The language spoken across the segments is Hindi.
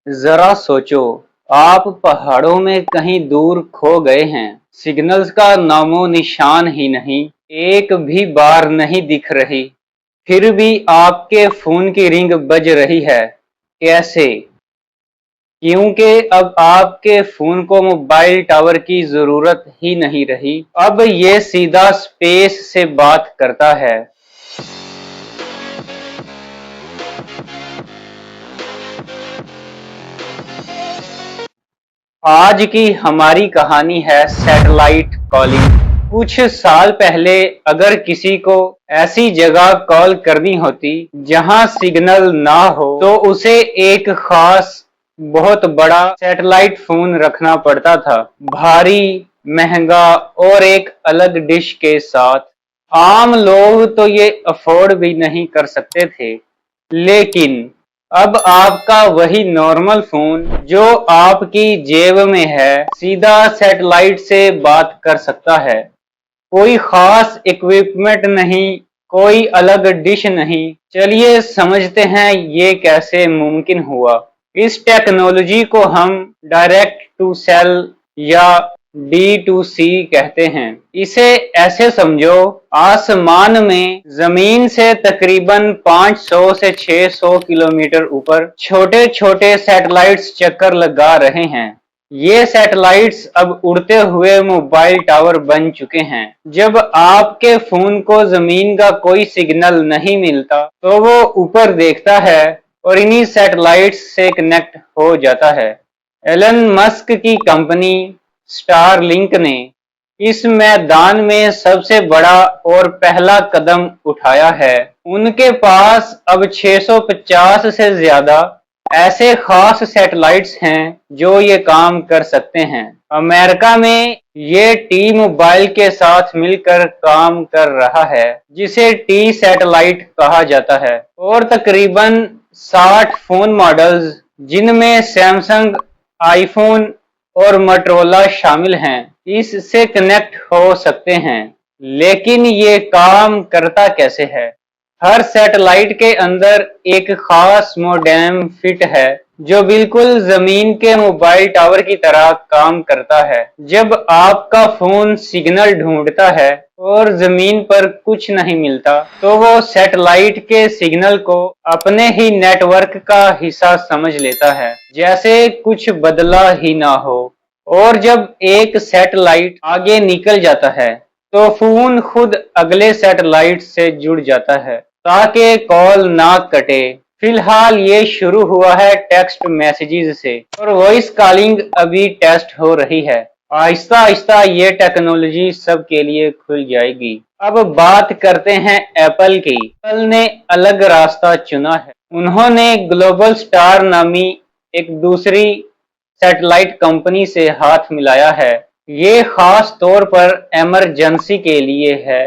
जरा सोचो, आप पहाड़ों में कहीं दूर खो गए हैं। सिग्नल्स का नामो निशान ही नहीं, एक भी बार नहीं दिख रही। फिर भी आपके फोन की रिंग बज रही है। कैसे? क्योंकि अब आपके फोन को मोबाइल टावर की जरूरत ही नहीं रही। अब ये सीधा स्पेस से बात करता है। आज की हमारी कहानी है सैटेलाइट कॉलिंग। कुछ साल पहले अगर किसी को ऐसी जगह कॉल करनी होती जहां सिग्नल ना हो तो उसे एक खास बहुत बड़ा सैटेलाइट फोन रखना पड़ता था, भारी, महंगा और एक अलग डिश के साथ। आम लोग तो ये अफोर्ड भी नहीं कर सकते थे। लेकिन अब आपका वही नॉर्मल फोन जो आपकी जेब में है सीधा सैटेलाइट से बात कर सकता है। कोई खास इक्विपमेंट नहीं, कोई अलग डिश नहीं। चलिए समझते हैं ये कैसे मुमकिन हुआ। इस टेक्नोलॉजी को हम डायरेक्ट टू सेल या D2C कहते हैं। इसे ऐसे समझो, आसमान में जमीन से तकरीबन 500 से 600 किलोमीटर ऊपर छोटे छोटे सैटेलाइट्स चक्कर लगा रहे हैं। ये सैटेलाइट्स अब उड़ते हुए मोबाइल टावर बन चुके हैं। जब आपके फोन को जमीन का कोई सिग्नल नहीं मिलता तो वो ऊपर देखता है और इन्हीं सैटेलाइट्स से कनेक्ट हो जाता है। एलन मस्क की कंपनी स्टारलिंक ने इस मैदान में सबसे बड़ा और पहला कदम उठाया है। उनके पास अब 650 से ज्यादा ऐसे खास सैटेलाइट्स हैं जो ये काम कर सकते हैं। अमेरिका में ये टी मोबाइल के साथ मिलकर काम कर रहा है, जिसे टी सैटेलाइट कहा जाता है। और तकरीबन 60 फोन मॉडल्स, जिनमें सैमसंग, आईफोन और मोटरोला शामिल हैं, इससे कनेक्ट हो सकते हैं। लेकिन ये काम करता कैसे है? हर सैटेलाइट के अंदर एक खास मोडेम फिट है जो बिल्कुल जमीन के मोबाइल टावर की तरह काम करता है। जब आपका फोन सिग्नल ढूंढता है और जमीन पर कुछ नहीं मिलता तो वो सैटेलाइट के सिग्नल को अपने ही नेटवर्क का हिस्सा समझ लेता है, जैसे कुछ बदला ही ना हो। और जब एक सैटेलाइट आगे निकल जाता है तो फोन खुद अगले सैटेलाइट से जुड़ जाता है ताकि कॉल ना कटे। फिलहाल ये शुरू हुआ है टेक्स्ट मैसेजेस से और वॉइस कॉलिंग अभी टेस्ट हो रही है। आहिस्ता आहिस्ता ये टेक्नोलॉजी सबके लिए खुल जाएगी। अब बात करते हैं एप्पल की। एप्पल ने अलग रास्ता चुना है। उन्होंने ग्लोबल स्टार नामी एक दूसरी सैटेलाइट कंपनी से हाथ मिलाया है। ये खास तौर पर इमरजेंसी के लिए है।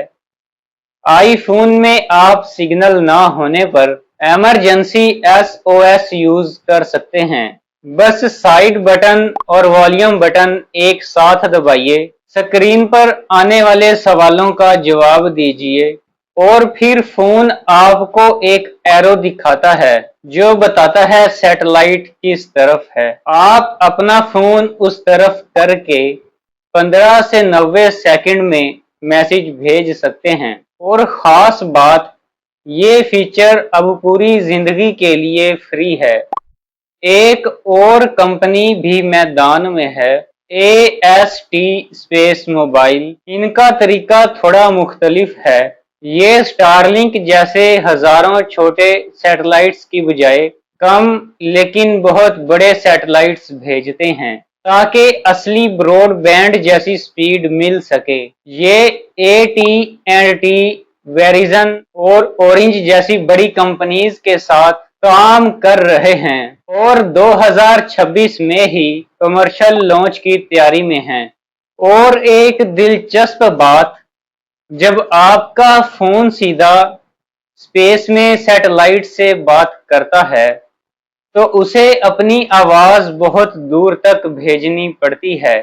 आईफोन में आप सिग्नल ना होने पर इमरजेंसी SOS यूज कर सकते हैं। बस साइड बटन और वॉल्यूम बटन एक साथ दबाइए, स्क्रीन पर आने वाले सवालों का जवाब दीजिए और फिर फोन आपको एक एरो दिखाता है जो बताता है सैटेलाइट किस तरफ है। आप अपना फोन उस तरफ करके 15 से 90 सेकंड में मैसेज भेज सकते हैं। और खास बात, ये फीचर अब पूरी जिंदगी के लिए फ्री है। एक और कंपनी भी मैदान में है, AST स्पेस मोबाइल। इनका तरीका थोड़ा मुख्तलिफ है। ये स्टारलिंक जैसे हजारों छोटे सैटेलाइट्स की बजाय कम लेकिन बहुत बड़े सैटेलाइट्स भेजते हैं ताकि असली ब्रॉडबैंड जैसी स्पीड मिल सके। ये AT&T, वेरिजन और ऑरेंज जैसी बड़ी कंपनीज के साथ काम कर रहे हैं और 2026 में ही कमर्शियल लॉन्च की तैयारी में हैं। और एक दिलचस्प बात, जब आपका फोन सीधा स्पेस में सैटेलाइट से बात करता है तो उसे अपनी आवाज बहुत दूर तक भेजनी पड़ती है।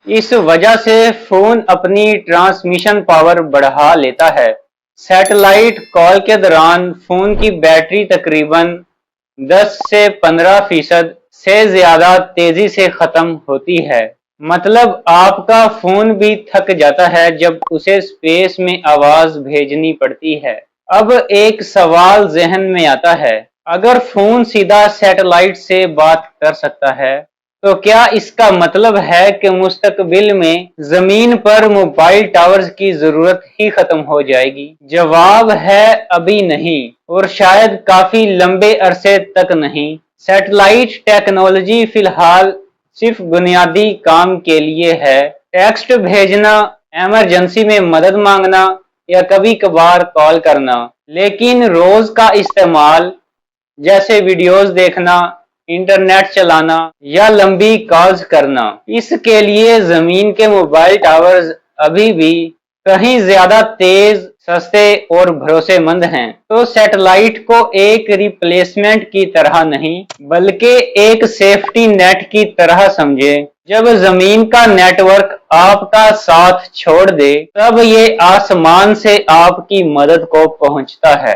इस वजह से फोन अपनी ट्रांसमिशन पावर बढ़ा लेता है। सैटेलाइट कॉल के दौरान फोन की बैटरी तकरीबन 10 से 15% से ज्यादा तेजी से खत्म होती है। मतलब आपका फोन भी थक जाता है जब उसे स्पेस में आवाज भेजनी पड़ती है। अब एक सवाल जहन में आता है, अगर फोन सीधा सैटेलाइट से बात कर सकता है तो क्या इसका मतलब है कि मुस्तकबिल में जमीन पर मोबाइल टावर्स की जरूरत ही खत्म हो जाएगी? जवाब है अभी नहीं, और शायद काफी लंबे अरसे तक नहीं। सैटेलाइट टेक्नोलॉजी फिलहाल सिर्फ बुनियादी काम के लिए है, टेक्स्ट भेजना, इमरजेंसी में मदद मांगना या कभी कभार कॉल करना। लेकिन रोज का इस्तेमाल जैसे वीडियोस देखना, इंटरनेट चलाना या लंबी कॉल्स करना, इसके लिए जमीन के मोबाइल टावर्स अभी भी कहीं ज्यादा तेज, सस्ते और भरोसेमंद हैं। तो सैटेलाइट को एक रिप्लेसमेंट की तरह नहीं, बल्कि एक सेफ्टी नेट की तरह समझे। जब जमीन का नेटवर्क आपका साथ छोड़ दे, तब ये आसमान से आपकी मदद को पहुंचता है।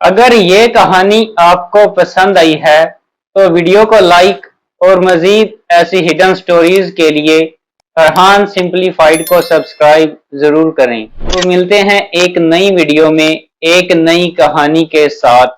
अगर ये कहानी आपको पसंद आई है तो वीडियो को लाइक और मजीद ऐसी हिडन स्टोरीज के लिए फरहान सिंपलीफाइड को सब्सक्राइब जरूर करें। तो मिलते हैं एक नई वीडियो में एक नई कहानी के साथ।